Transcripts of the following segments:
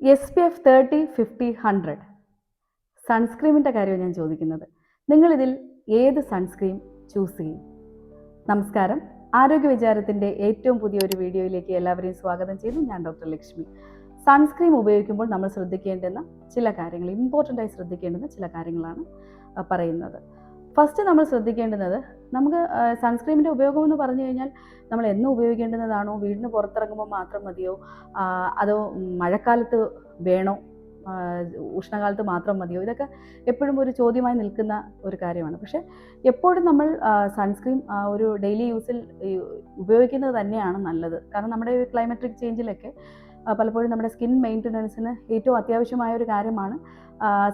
SPF 30, 50, 100 സൺസ്ക്രീമിൻ്റെ കാര്യമാണ് ഞാൻ ചോദിക്കുന്നത്. നിങ്ങളിതിൽ ഏത് സൺസ്ക്രീം ചൂസ് ചെയ്യും? നമസ്കാരം, ആരോഗ്യ വിചാരത്തിൻ്റെ ഏറ്റവും പുതിയൊരു വീഡിയോയിലേക്ക് എല്ലാവരെയും സ്വാഗതം ചെയ്യുന്നു. ഞാൻ ഡോക്ടർ ലക്ഷ്മി. സൺസ്ക്രീം ഉപയോഗിക്കുമ്പോൾ നമ്മൾ ശ്രദ്ധിക്കേണ്ടുന്ന ചില കാര്യങ്ങൾ, ഇമ്പോർട്ടൻ്റായി ശ്രദ്ധിക്കേണ്ടുന്ന ചില കാര്യങ്ങളാണ് പറയുന്നത്. ഫസ്റ്റ് നമ്മൾ ശ്രദ്ധിക്കേണ്ടുന്നത്, നമുക്ക് സൺസ്ക്രീമിൻ്റെ ഉപയോഗം എന്ന് പറഞ്ഞു കഴിഞ്ഞാൽ നമ്മൾ എന്നും ഉപയോഗിക്കേണ്ടുന്നതാണോ, വീടിന് പുറത്തിറങ്ങുമ്പോൾ മാത്രം മതിയോ, അതോ മഴക്കാലത്ത് വേണോ, ഉഷ്ണകാലത്ത് മാത്രം മതിയോ, ഇതൊക്കെ എപ്പോഴും ഒരു ചോദ്യമായി നിൽക്കുന്ന ഒരു കാര്യമാണ്. പക്ഷേ എപ്പോഴും നമ്മൾ സൺസ്ക്രീൻ ഒരു ഡെയിലി യൂസിൽ ഉപയോഗിക്കുന്നത് തന്നെയാണ് നല്ലത്. കാരണം നമ്മുടെ ക്ലൈമറ്റിക് ചേഞ്ചിലൊക്കെ പലപ്പോഴും നമ്മുടെ സ്കിൻ മെയിൻ്റനൻസിന് ഏറ്റവും അത്യാവശ്യമായ ഒരു കാര്യമാണ്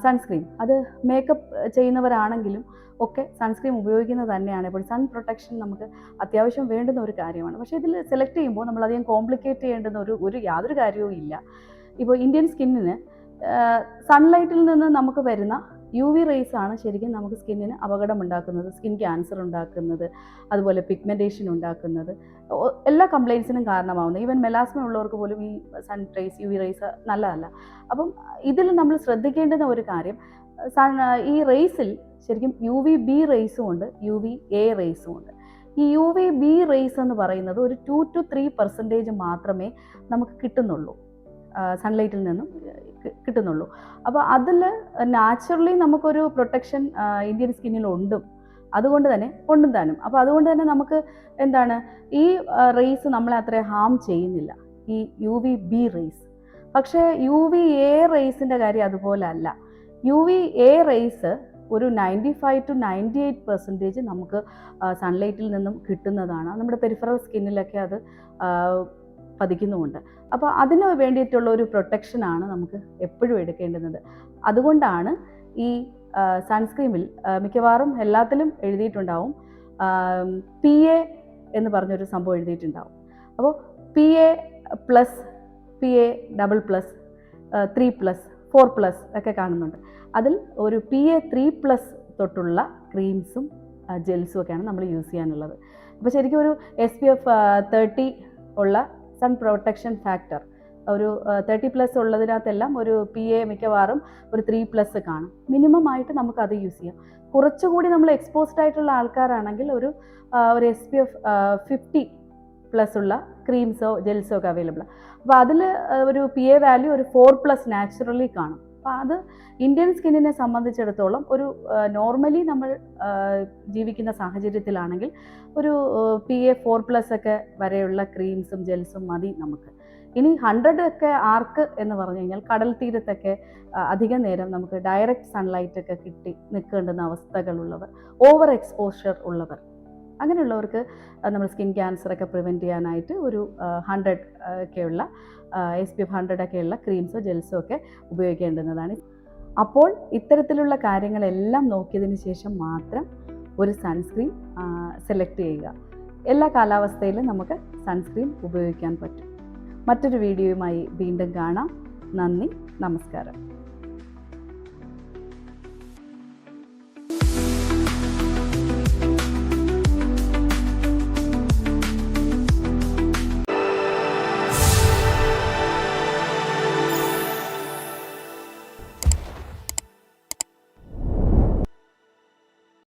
സൺസ്ക്രീൻ. അത് മേക്കപ്പ് ചെയ്യുന്നവരാണെങ്കിലും ഒക്കെ സൺസ്ക്രീൻ ഉപയോഗിക്കുന്നത് തന്നെയാണ്. ഇപ്പോൾ സൺ പ്രൊട്ടക്ഷൻ നമുക്ക് അത്യാവശ്യം വേണ്ടുന്ന ഒരു കാര്യമാണ്. പക്ഷേ ഇതിൽ സെലക്ട് ചെയ്യുമ്പോൾ നമ്മളധികം കോംപ്ലിക്കേറ്റ് ചെയ്യേണ്ടുന്ന യാതൊരു കാര്യവും ഇല്ല. ഇപ്പോൾ ഇന്ത്യൻ സ്കിന്നിന് സൺലൈറ്റിൽ നിന്ന് നമുക്ക് വരുന്ന UV റേസ് ആണ് ശരിക്കും നമുക്ക് സ്കിന്നിന് അപകടമുണ്ടാക്കുന്നത്, സ്കിൻ ക്യാൻസർ ഉണ്ടാക്കുന്നത്, അതുപോലെ പിഗ്മെൻറ്റേഷൻ ഉണ്ടാക്കുന്നത്, എല്ലാ കംപ്ലയിൻസിനും കാരണമാവുന്നത്. ഈവൻ മെലാസ്മ ഉള്ളവർക്ക് പോലും ഈ സൺ റേസ്, UV റേസ് നല്ലതല്ല. അപ്പം ഇതിൽ നമ്മൾ ശ്രദ്ധിക്കേണ്ടുന്ന ഒരു കാര്യം, ഈ റേസിൽ ശരിക്കും UVB റേസും ഉണ്ട്, UVA റേസും ഉണ്ട്. ഈ UVB റേസ് എന്ന് പറയുന്നത് ഒരു 2 to 3% മാത്രമേ നമുക്ക് കിട്ടുന്നുള്ളൂ, സൺലൈറ്റിൽ നിന്നും കിട്ടുന്നുള്ളൂ. അപ്പോൾ അതിൽ നാച്ചുറലി നമുക്കൊരു പ്രൊട്ടക്ഷൻ ഇന്ത്യൻ സ്കിന്നിലുണ്ട്, അതുകൊണ്ട് തന്നെ കൊണ്ടും താനും. അപ്പോൾ അതുകൊണ്ട് തന്നെ നമുക്ക് എന്താണ്, ഈ റേസ് നമ്മളെ അത്ര ഹാം ചെയ്യുന്നില്ല, ഈ UVB റേസ്. പക്ഷേ UVA റേസിൻ്റെ കാര്യം അതുപോലെ അല്ല. UVA റേസ് ഒരു 95 to 98% നമുക്ക് സൺലൈറ്റിൽ നിന്നും കിട്ടുന്നതാണ്. നമ്മുടെ പെരിഫറൽ സ്കിന്നിലൊക്കെ അത് പതിക്കുന്നുമുണ്ട്. അപ്പോൾ അതിന് വേണ്ടിയിട്ടുള്ള ഒരു പ്രൊട്ടക്ഷനാണ് നമുക്ക് എപ്പോഴും എടുക്കേണ്ടുന്നത്. അതുകൊണ്ടാണ് ഈ സൺസ്ക്രീമിൽ മിക്കവാറും എല്ലാത്തിലും എഴുതിയിട്ടുണ്ടാവും PA എന്ന് പറഞ്ഞൊരു സംഭവം എഴുതിയിട്ടുണ്ടാവും. അപ്പോൾ PA+, PA++, 3+, 4+ ഒക്കെ കാണുന്നുണ്ട്. അതിൽ ഒരു PA3+ തൊട്ടുള്ള ക്രീംസും ജെൽസും ഒക്കെയാണ് നമ്മൾ യൂസ് ചെയ്യാനുള്ളത്. അപ്പോൾ ശരിക്കും ഒരു SPF 30 ഉള്ള സൺ പ്രൊട്ടക്ഷൻ ഫാക്ടർ ഒരു 30+ ഉള്ളതിനകത്തെല്ലാം ഒരു PA മിക്കവാറും ഒരു 3+ കാണും. മിനിമം ആയിട്ട് നമുക്കത് യൂസ് ചെയ്യാം. കുറച്ചുകൂടി നമ്മൾ എക്സ്പോസ്ഡ് ആയിട്ടുള്ള ആൾക്കാരാണെങ്കിൽ ഒരു SPF 50+ ഉള്ള ക്രീംസോ ജെൽസോ ഒക്കെ അവൈലബിൾ. അപ്പോൾ അതിൽ ഒരു PA വാല്യൂ ഒരു 4+ നാച്ചുറലി കാണും. അപ്പോൾ അത് ഇന്ത്യൻ സ്കിന്നിനെ സംബന്ധിച്ചിടത്തോളം ഒരു നോർമലി നമ്മൾ ജീവിക്കുന്ന സാഹചര്യത്തിലാണെങ്കിൽ ഒരു PA 4+ ഒക്കെ വരെയുള്ള ക്രീംസും ജെൽസും മതി നമുക്ക്. ഇനി 100 ഒക്കെ ആർക്ക് എന്ന് പറഞ്ഞു കഴിഞ്ഞാൽ കടൽ തീരത്തൊക്കെ അധിക നേരം നമുക്ക് ഡയറക്റ്റ് സൺലൈറ്റ് ഒക്കെ കിട്ടി നിൽക്കേണ്ടുന്ന അവസ്ഥകളുള്ളവർ, ഓവർ എക്സ്പോഷർ ഉള്ളവർ, അങ്ങനെയുള്ളവർക്ക് നമ്മൾ സ്കിൻ ക്യാൻസർ ഒക്കെ പ്രിവെൻറ്റ് ചെയ്യാനായിട്ട് ഒരു 100 ഒക്കെയുള്ള SPF 100 ഒക്കെയുള്ള ക്രീംസോ ജെൽസോ ഒക്കെ ഉപയോഗിക്കേണ്ടുന്നതാണ്. അപ്പോൾ ഇത്തരത്തിലുള്ള കാര്യങ്ങളെല്ലാം നോക്കിയതിന് ശേഷം മാത്രം ഒരു സൺസ്ക്രീൻ സെലക്ട് ചെയ്യുക. എല്ലാ കാലാവസ്ഥയിലും നമുക്ക് സൺസ്ക്രീൻ ഉപയോഗിക്കാൻ പറ്റും. മറ്റൊരു വീഡിയോയുമായി വീണ്ടും കാണാം. നന്ദി, നമസ്കാരം.